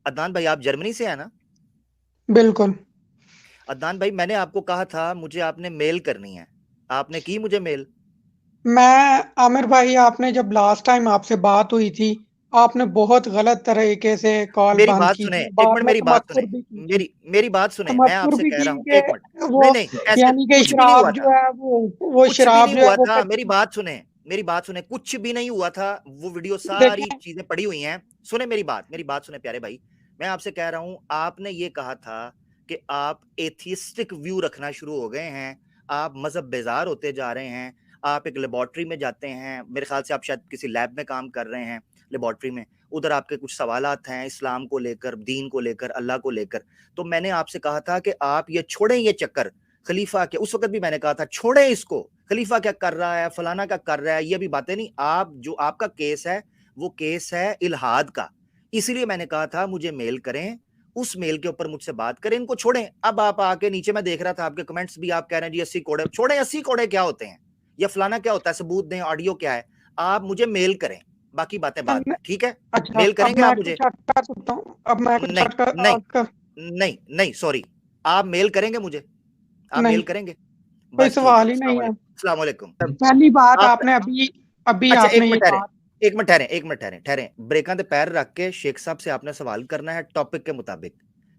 अदनान भाई आप जर्मनी से है ना? बिल्कुल। अदनान भाई मैंने आपको कहा था मुझे आपने मेल करनी है, आपने की मुझे मेल? मैं आमिर भाई, आपने जब लास्ट टाइम आपसे बात हुई थी, आपने बहुत गलत तरीके से कॉल मेरी बंद बात की सुने, थी, एक बाद मिनट में मेरी बात सुने, तमस्कुर भी की थी। मेरी बात सुने, मैं तमस्कुर आपसे भी कह की रहा हूँ कि एक मिनट। वो, नहीं नहीं, ऐसे यानी कि कुछ भी नहीं शराब हुआ जो था, है वो कुछ भी शराब नहीं जो है हुआ वो था, मेरी बात सुने, मेरी बात सुने, कुछ भी नहीं हुआ था। वो वीडियो सारी देखें। चीजें पड़ी हुई हैं। सुने मेरी बात सुने प्यारे भाई। मैं आपसे कह रहा हूं, आपने ये कहा था कि आप एथियस्टिक व्यू रखना शुरू हो गए हैं, आप मजहब बेजार होते जा रहे हैं, आप एक लेबोरेटरी में जाते हैं, मेरे ख्याल से आप शायद किसी लैब में काम कर रहे हैं, लेबोरेटरी में, उधर आपके कुछ सवालात हैं इस्लाम को लेकर, दीन को लेकर, अल्लाह को लेकर। तो मैंने आपसे कहा था कि आप ये छोड़ें ये चक्कर। खलीफा के उस वक्त भी मैंने कहा था छोड़े इसको, खलीफा क्या कर रहा है, फलाना क्या कर रहा है, ये भी बातें नहीं। आप जो आपका केस है वो केस है इल्हाद का, इसीलिए मैंने कहा था मुझे मेल करें, उस मेल के ऊपर मुझसे बात करें, इनको छोड़ें। अब आप आके नीचे मैं देख रहा था आपके कमेंट्स भी, आप कह रहे हैं जी 80 कोड़े छोड़े, 80 कोड़े क्या होते हैं, या फलाना क्या होता है, सबूत दें, ऑडियो क्या है। आप मुझे मेल करें, बाकी बातें बाद में, ठीक है? अच्छा, मेल अब करेंगे मैं आप मुझे? कुछ ऐड कर सकता हूँ, अब मैं कुछ नहीं ऐड कर, नहीं नहीं नहीं, सॉरी, आप मेल करेंगे मुझे, आप नहीं, मेल करेंगे? कोई बस ठीक है, सवाल ही नहीं है। अस्सलाम वालेकुम। पहली बात आप, आपने अभी अभी अच्छा एक आपने ये मिनट ठहरे, बात। एक मिनट ठहरे, एक मिनट ठहरे ठहरे, ब्रेਕਾਂ पे पैर रख के शेख साहब से आपने सवाल करना है टॉपिक के मुताबिक,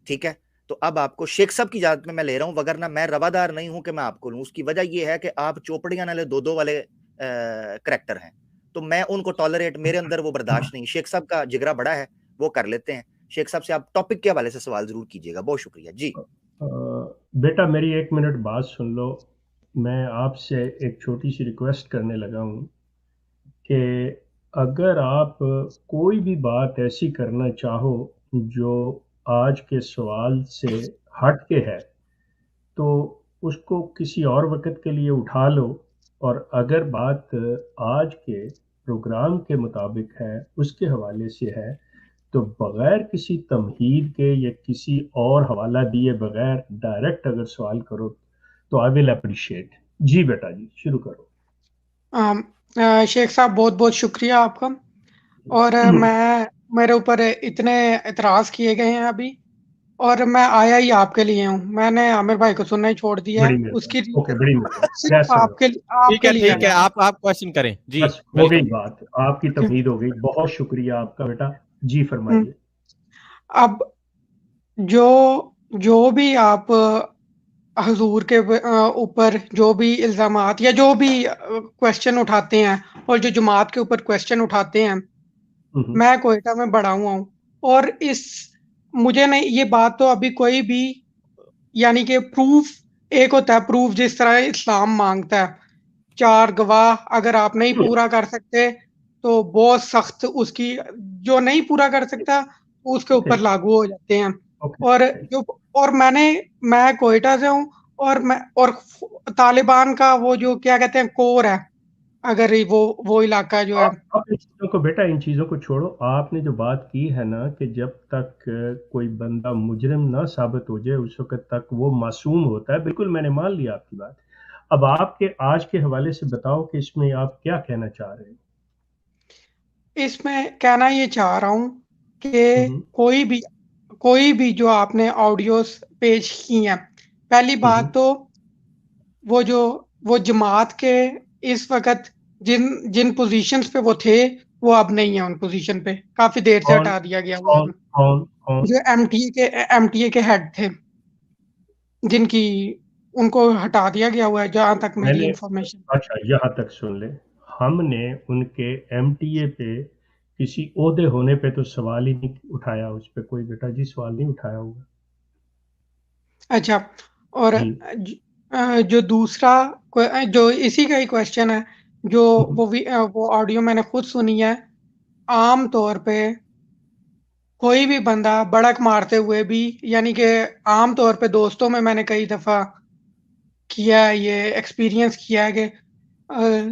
ठीक है? तो अब आपको शेख साहब की इजाजत में मैं ले रहा हूं, वगरना मैं रवादार नहीं हूं कि मैं आपको लूं। उसकी वजह यह है कि आप चोपड़ियां वाले दो दो वाले करेक्टर हैं, तो मैं उनको टॉलरेट, मेरे अंदर वो बर्दाश्त नहीं। शेख साहब का जिगरा बड़ा है, वो कर लेते हैं। शेख साहब से आप टॉपिक के हवाले से सवाल जरूर कीजिएगा, बहुत शुक्रिया जी। बेटा मेरी 1 मिनट बात सुन लो। मैं आपसे एक छोटी सी रिक्वेस्ट करने लगा हूँ कि अगर आप कोई भी बात ऐसी करना चाहो जो आज के सवाल से हट के है, तो उसको किसी और वक्त के लिए उठा लो। और अगर बात आज के प्रोग्राम के मुताबिक है, उसके हवाले से है, तो बगैर किसी तमहीद के या किसी और हवाला दिए बगैर डायरेक्ट अगर सवाल करो तो आई विल अप्रिशिएट। जी बेटा जी शुरू करो। शेख साहब, बहुत बहुत शुक्रिया आपका। और मैं, मेरे ऊपर इतने इतराज किए गए हैं अभी, और मैं आया ही आपके लिए हूँ। मैंने आमिर भाई को सुनना ही छोड़ दिया है, बड़ी उसकी मेहरबानी, ओके, रीजन बड़ी मेहरबानी, सिर्फ जैसे हो। आपके लिए ठीक है, आया हूँ। आप क्वेश्चन करें जी। बस हो गई वेलकम। बात, आपकी ठीक है। तमहीद हो गई, बहुत शुक्रिया आपका बेटा। जी हम्म, फरमाइए। अब जो जो भी आप हजूर के ऊपर जो भी इल्जामात या जो भी क्वेश्चन उठाते हैं, और जो जमात के ऊपर क्वेश्चन उठाते हैं, हम्म, मैं कोयटा में बड़ा हुआ हूँ। और इस, मुझे नहीं, ये बात तो अभी कोई भी, यानी कि प्रूफ, एक होता है प्रूफ जिस तरह इस्लाम मांगता है, 4 गवाह, अगर आप नहीं पूरा कर सकते तो बहुत सख्त उसकी, जो नहीं पूरा कर सकता उसके ओके ऊपर लागू हो जाते हैं। ओके और ओके। जो, और मैं कोयटा से हूँ, और तालिबान का वो जो क्या कहते हैं कोर है, अगर ये वो इलाका जो है। आप इन चीज़ों को बेटा, इन चीज़ों को छोड़ो। आपने जो बात की है ना कि जब तक कोई बंदा मुजरिम ना साबित हो जाए उस वक्त तक वो मासूम होता है, बिल्कुल मैंने मान लिया आपकी बात। अब आपके आज के हवाले से बताओ कि इसमें आप क्या कहना चाह रहे इसमें कहना ये चाह रहा हूँ कि हो। कोई भी जो आपने ऑडियोस पेश की हैं, पहली हम्म। बात तो वो जो वो जमात के इस वक्त जिन जिन पोजीशंस पे वो थे, वो अब नहीं है उन पोजीशन पे, काफी देर से कौन हटा दिया गया हुआ कौन है। कौन कौन? जो एमटीए के हेड थे, जिनकी, उनको हटा दिया गया हुआ है, जहां तक मेरी मैंने, इंफॉर्मेशन। अच्छा यहाँ तक सुन ले। हमने उनके एमटीए पे किसी ओहदे होने पे तो सवाल ही नहीं उठाया, उस पे कोई बेटा जी सवाल नहीं उठाया होगा। अच्छा, और जी। जो दूसरा जो इसी का ही क्वेश्चन है, जो हम्म, वो ऑडियो मैंने खुद सुनी है। आम तौर पे कोई भी बंदा भड़क मारते हुए भी, यानी कि आम तौर पे दोस्तों में मैंने कई दफा किया है, ये एक्सपीरियंस किया है कि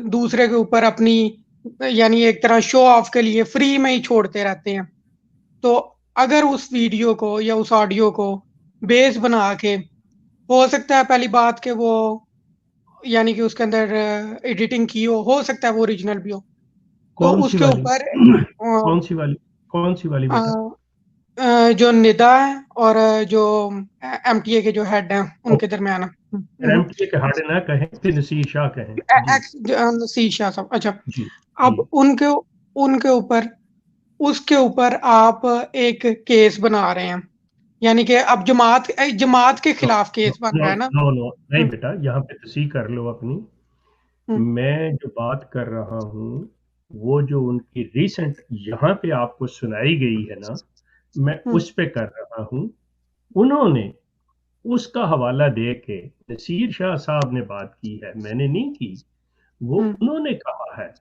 दूसरे के ऊपर अपनी, यानी एक तरह शो ऑफ के लिए फ्री में ही छोड़ते रहते हैं। तो अगर उस वीडियो को या उस ऑडियो को बेस बना के, हो सकता है पहली बात कि वो, यानी कि उसके अंदर एडिटिंग की हो सकता है वो ओरिजिनल भी हो, तो कौन सी उसके वाली? ऊपर कौन सी वाली? कौन सी वाली अ, बेटा? जो निदा है और जो एमटीए के जो हेड हैं उनके दरमियान एमटीए के हार्ड ना कहें कि नसीर शाह कहें जी नसीर शाह साहब। अच्छा, जी अब जी उनके उनके ऊपर उसके ऊपर आप एक केस बना रहे हैं, यानी कि अब जमात के नो खिलाफ नो केस बन नो रहा है ना। नो नो नहीं हम्म, बेटा, यहाँ पे तस्हीह कर लो अपनी। हम्म, मैं जो बात कर रहा हूँ वो जो उनकी रिसेंट यहाँ पे आपको सुनाई गई है ना, मैं हम्म, उस पे कर रहा हूँ। उन्होंने उसका हवाला दे के नसीर शाह साहब ने बात की है, मैंने नहीं की। वो हम्म। उन्होंने कहा है।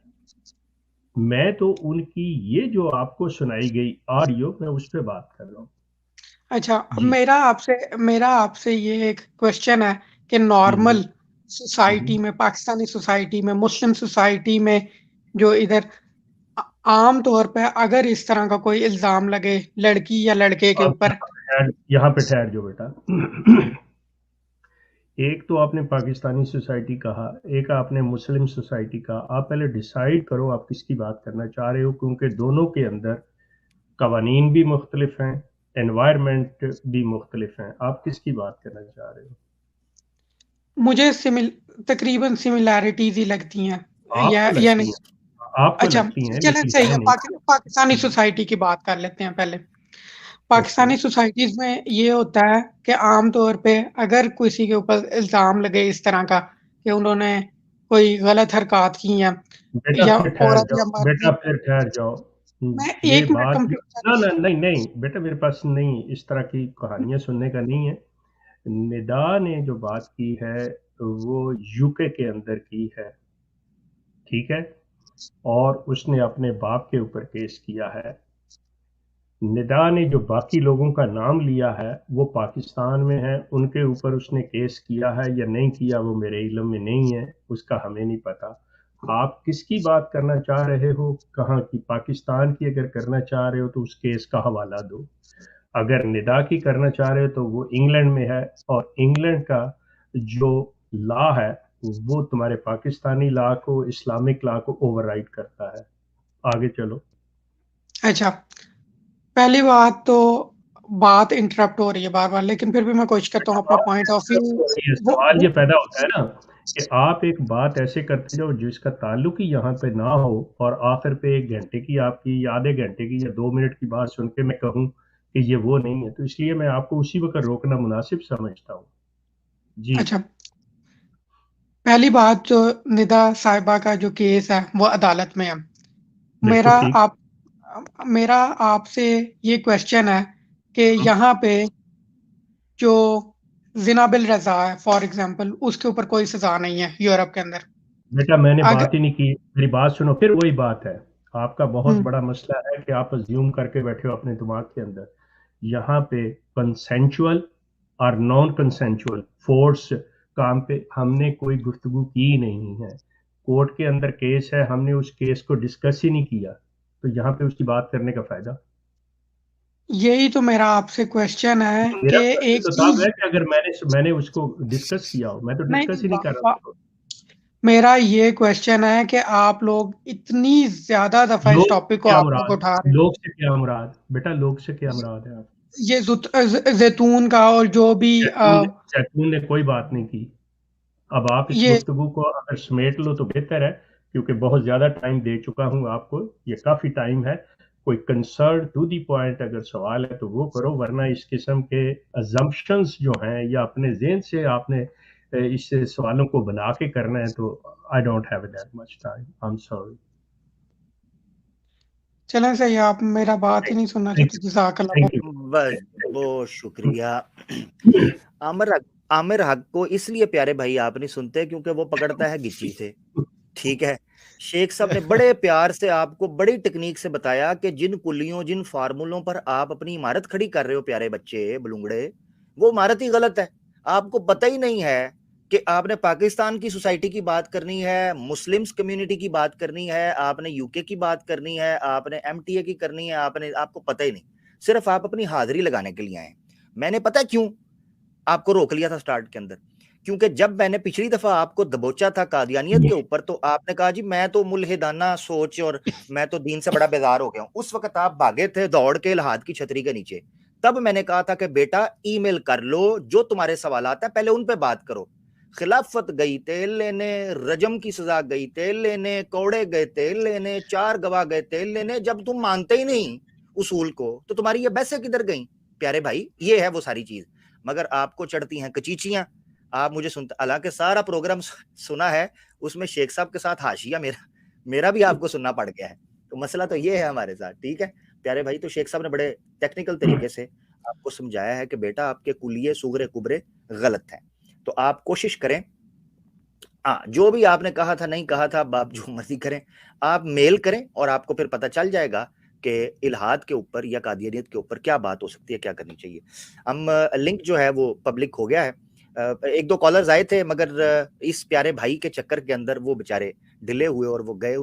मैं तो उनकी ये जो आपको सुनाई गई ऑडियो, मैं उस पे बात कर रहा हूँ। अच्छा, अब जी। मेरा आपसे ये एक क्वेश्चन है कि हम्म, नॉर्मल हम्म। सोसाइटी में, पाकिस्तानी सोसाइटी में, मुस्लिम सोसाइटी में, जो इधर आम तौर पे अगर इस तरह का कोई इल्जाम लगे लड़की या लड़के के अब ऊपर। यहाँ पे ठहर जाओ बेटा। एक तो आपने पाकिस्तानी सोसाइटी कहा, एक आपने मुस्लिम सोसाइटी कहा। आप पहले डिसाइड करो आप किसकी बात करना चाह रहे हो, क्योंकि दोनों के अंदर कवानीन भी मुख्तलिफ हैं, एनवायरनमेंट भी मुख्तलिफ हैं। आप किसकी बात करना चाह रहे हो? मुझे तकरीबन सिमिलैरिटीज ही लगती हैं, आपको या लगती नहीं। हैं, आपको अच्छा, लगती हैं, चलें लेकिन सही है है, नहीं। पाकिस्तानी सोसाइटी की बात कर लेते हैं पहले। ओके। पाकिस्तानी सोसाइटीज में ये होता है कि आम तौर पे अगर किसी के ऊपर इल्जाम लगे इस तरह का कि उन्होंने कोई गलत हरकत की है, बेटा या फिर ठहर औरत जाओ, या मर्द। बेटा फिर ठहर जाओ। मैं ये 1 मिनट बात कंप्लीट कर। ना ना नहीं नहीं बेटा, मेरे पास नहीं, इस तरह की कहानियां सुनने का नहीं है। निदा ने जो बात की है वो यूके के अंदर की है, ठीक है, और उसने अपने बाप के ऊपर केस किया है। निदा ने जो बाकी लोगों का नाम लिया है वो पाकिस्तान में है, उनके ऊपर उसने केस किया है या नहीं किया वो मेरे इल्म में नहीं है, उसका हमें नहीं पता। आप किसकी बात करना चाह रहे हो, कहाँ की? पाकिस्तान की अगर करना चाह रहे हो तो उस केस का हवाला दो। अगर निदा की करना चाह रहे हो तो वो इंग्लैंड में है, और इंग्लैंड का जो लॉ है वो तुम्हारे पाकिस्तानी लॉ को, इस्लामिक लॉ को ओवरराइड करता है। आगे चलो। अच्छा, पहली बात तो बात इंटरप्ट हो रही है बार बार, लेकिन फिर भी मैं कोशिश करता हूँ अपना पॉइंट ऑफ व्यू। सवाल ये पैदा होता है ना कि आप एक बात ऐसे करते जाओ जिसका ताल्लुक ही यहाँ पे ना हो, और आखिर पे 1 घंटे की आपकी या आधे घंटे की या 2 मिनट की बात सुन के मैं कहूँ कि ये वो नहीं है, तो इसलिए मैं आपको उसी वक्त रोकना मुनासिब समझता हूँ। जी। अच्छा, पहली बात, जो निदा साहिबा का जो केस है वो अदालत में है। मेरा बिल्कुल ठीक। आप मेरा आपसे ये क्वेश्चन है कि यहाँ पे जो जिना बिल रजा है फॉर एग्जांपल, उसके ऊपर कोई सजा नहीं है यूरोप के अंदर। बेटा मैंने अगर बात ही नहीं की, मेरी बात सुनो। फिर वही बात है, आपका बहुत हम्म, बड़ा मसला है कि आप अज्यूम करके बैठे हो अपने दिमाग के अंदर। यहाँ पे कंसेंचुअल और नॉन कंसेंचुअल फोर्स काम पे हमने कोई गुफ्तगू की नहीं है। कोर्ट के अंदर केस है, हमने उस केस को डिस्कस ही नहीं किया, तो यहाँ पे उसकी बात करने का फायदा? यही तो मेरा आपसे क्वेश्चन है कि मेरा क्वेश्चन एक तो तब चीज। है कि अगर मैंने उसको डिस्कस किया हो, मैं तो नहीं डिस्कस नहीं, ही नहीं कर रहा उसको। मेरा ये क्वेश्चन है कि आप लोग इतनी ज्यादा दफा इस लोग से टॉपिक को क्या आप लोग मुराद? उठा रहे हैं। लोग से क्या मुराद बेटा, लोग से क्या मुराद है? आप ये जैतून का और जो भी जैतून ने कोई बात नहीं की। अब आप इस ये गुफ्तगू को अगर समेट लो तो बेहतर है, क्योंकि बहुत ज़्यादा टाइम दे चुका हूँ आपको, ये काफ़ी टाइम है। कोई कंसर्न टू दी पॉइंट अगर सवाल है तो वो करो, वरना इस किस्म के अजम्पशंस जो हैं या अपने जेहन से आपने इस सवालों को बना के करना है, तो I don't have that much time, I am sorry. चलें सही, आप मेरा बात ही थैंक नहीं यू, सुनना थैंक चाहते, यू, जज़ाकल्लाह। थैंक यू, बस, थैंक बहुत शुक्रिया। यू। आमिर हक को इसलिए प्यारे भाई आप नहीं सुनते क्योंकि वो पकड़ता है गिच्ची से। ठीक है, शेख साहब ने बड़े प्यार से आपको बड़ी टेक्निक से बताया कि जिन कुलियों, जिन फार्मूलों पर आप अपनी इमारत खड़ी कर रहे हो प्यारे बच्चे बलूंगड़े, वो इमारत ही गलत है। आपको पता ही नहीं है कि आपने पाकिस्तान की सोसाइटी की बात करनी है, मुस्लिम्स कम्युनिटी की बात करनी है, आपने यूके की बात करनी है, आपने एमटीए की करनी है, आपको पता ही नहीं। सिर्फ आप अपनी हाजिरी लगाने के लिए आए। मैंने पता क्यों आपको रोक लिया था स्टार्ट के अंदर, क्योंकि जब मैंने पिछली दफा आपको दबोचा था कादियानियत के ऊपर, तो आपने कहा जी मैं तो मुल्हिदाना सोच और मैं तो दीन से बड़ा बेजार हो गया हूं। उस वक्त आप भागे थे दौड़ के इल्हाद की छतरी के नीचे। तब मैंने कहा था कि बेटा ईमेल कर लो, जो तुम्हारे सवालात हैं पहले उन पे बात करो। खिलाफत गई तेल लेने, रजम की सजा गई तेल लेने, कौड़े गए तेल लेने, 4 गवाह गए तेल लेने। जब तुम मानते ही नहीं उसूल को, तो तुम्हारी ये बहसें किधर गई? प्यारे भाई, ये है वो सारी चीज। मगर आपको चढ़ती हैं कचीचियां। आप मुझे सुनते, हालांकि सारा प्रोग्राम सुना है, उसमें शेख साहब के साथ हाशिया मेरा भी आपको सुनना पड़ गया है। तो मसला तो ये है हमारे साथ, ठीक है प्यारे भाई। तो शेख साहब ने बड़े टेक्निकल तरीके से आपको समझाया है कि बेटा आपके कुलिये सुगरे कुबरे गलत हैं। तो आप कोशिश करें, हाँ जो भी आपने कहा था नहीं कहा था, आप जो मर्जी करें, आप मेल करें और आपको फिर पता चल जाएगा कि इल्हाद के ऊपर या कादियानियत के ऊपर क्या बात हो सकती है, क्या करनी चाहिए। हम लिंक जो है वो पब्लिक हो गया है। 1-2 कॉलर्स आए थे, मगर इस प्यारे भाई के चक्कर के अंदर वो बेचारे डिले हुए और वो गए।